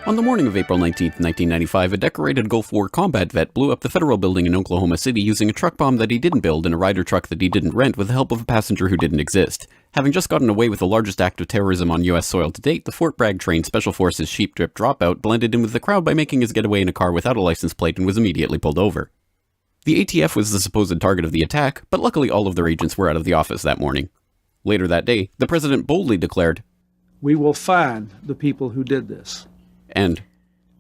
On the morning of April 19, 1995, a decorated Gulf War combat vet blew up the federal building in Oklahoma City using a truck bomb that he didn't build in a Ryder truck that he didn't rent with the help of a passenger who didn't exist. Having just gotten away with the largest act of terrorism on U.S. soil to date, the Fort Bragg-trained Special Forces Sheep Drip Dropout blended in with the crowd by making his getaway in a car without a license plate and was immediately pulled over. The ATF was the supposed target of the attack, but luckily all of their agents were out of the office that morning. Later that day, the president boldly declared, "We will find the people who did this. And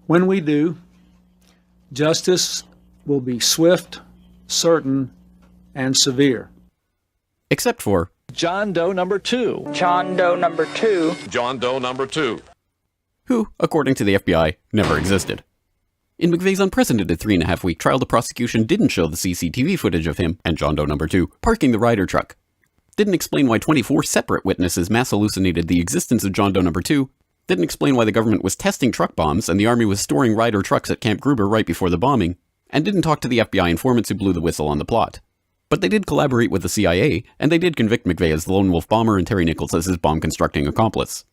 when we do, justice will be swift, certain, and severe." Except for John Doe number 2. John Doe number 2. John Doe number 2. Who, according to the FBI, never existed. In McVeigh's unprecedented 3.5-week trial, the prosecution didn't show the CCTV footage of him and John Doe number 2 parking the Ryder truck. Didn't explain why 24 separate witnesses mass hallucinated the existence of John Doe number 2. Didn't explain why the government was testing truck bombs and the army was storing Ryder trucks at Camp Gruber right before the bombing, and didn't talk to the FBI informants who blew the whistle on the plot. But they did collaborate with the CIA, and they did convict McVeigh as the lone wolf bomber and Terry Nichols as his bomb-constructing accomplice.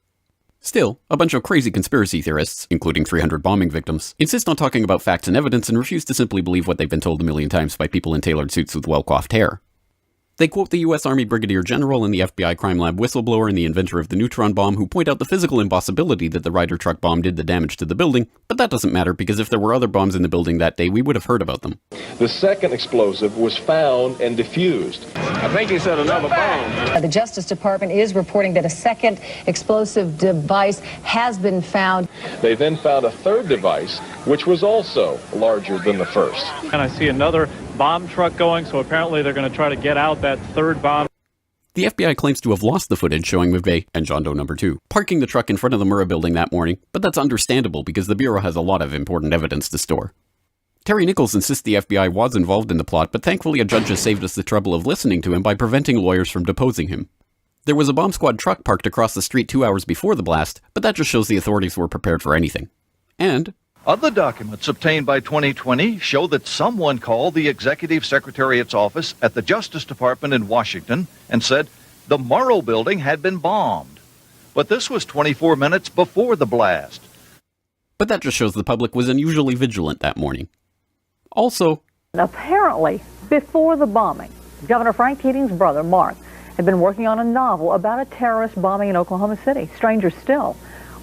Still, a bunch of crazy conspiracy theorists, including 300 bombing victims, insist on talking about facts and evidence and refuse to simply believe what they've been told a million times by people in tailored suits with well-coiffed hair. They quote the U.S. Army Brigadier General and the FBI crime lab whistleblower and the inventor of the neutron bomb who point out the physical impossibility that the Ryder truck bomb did the damage to the building, but that doesn't matter because if there were other bombs in the building that day, we would have heard about them. The second explosive was found and defused. I think he said another bomb. The Justice Department is reporting that a second explosive device has been found. They then found a third device, which was also larger than the first. And I see another bomb truck going, so apparently they're going to try to get out that third bomb. The FBI claims to have lost the footage showing McVeigh and John Doe number 2 parking the truck in front of the Murrah building that morning, but that's understandable because the Bureau has a lot of important evidence to store. Terry Nichols insists the FBI was involved in the plot, but thankfully a judge has saved us the trouble of listening to him by preventing lawyers from deposing him. There was a bomb squad truck parked across the street 2 hours before the blast, but that just shows the authorities were prepared for anything. And other documents obtained by 2020 show that someone called the Executive Secretariat's office at the Justice Department in Washington and said the Murrah building had been bombed. But this was 24 minutes before the blast. But that just shows the public was unusually vigilant that morning. Also, apparently, before the bombing, Governor Frank Keating's brother, Mark, had been working on a novel about a terrorist bombing in Oklahoma City. Stranger still,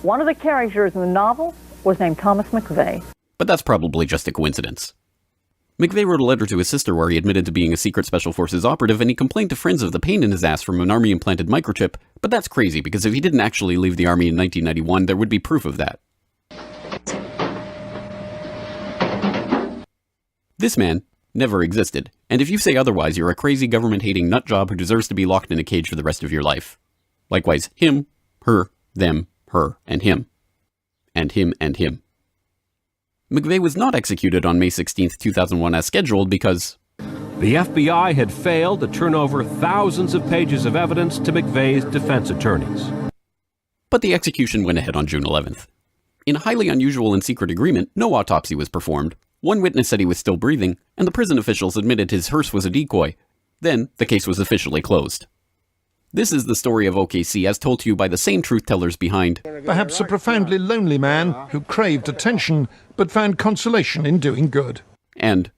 one of the characters in the novel was named Thomas McVeigh. But that's probably just a coincidence. McVeigh wrote a letter to his sister where he admitted to being a secret Special Forces operative, and he complained to friends of the pain in his ass from an Army-implanted microchip, but that's crazy because if he didn't actually leave the Army in 1991, there would be proof of that. This man never existed, and if you say otherwise, you're a crazy government-hating nutjob who deserves to be locked in a cage for the rest of your life. Likewise, him, her, them, her, and him. And him and him. McVeigh was not executed on May 16, 2001 as scheduled because the FBI had failed to turn over thousands of pages of evidence to McVeigh's defense attorneys. But the execution went ahead on June 11th. In a highly unusual and secret agreement, no autopsy was performed. One witness said he was still breathing, and the prison officials admitted his hearse was a decoy. Then, the case was officially closed. This is the story of OKC as told to you by the same truth-tellers behind perhaps a profoundly lonely man who craved attention but found consolation in doing good. And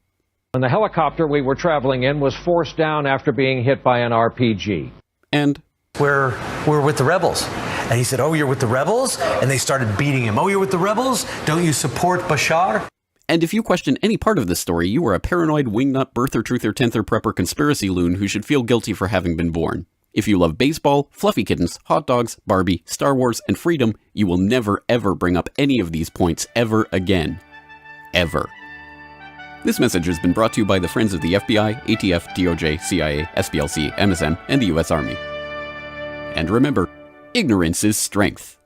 the helicopter we were traveling in was forced down after being hit by an RPG. And we're with the rebels. And he said, "Oh, you're with the rebels?" And they started beating him. "Oh, you're with the rebels? Don't you support Bashar?" And if you question any part of this story, you are a paranoid wingnut birther, truther, tenther, prepper conspiracy loon who should feel guilty for having been born. If you love baseball, fluffy kittens, hot dogs, Barbie, Star Wars, and freedom, you will never ever bring up any of these points ever again. Ever. This message has been brought to you by the friends of the FBI, ATF, DOJ, CIA, SPLC, MSM, and the US Army. And remember, ignorance is strength.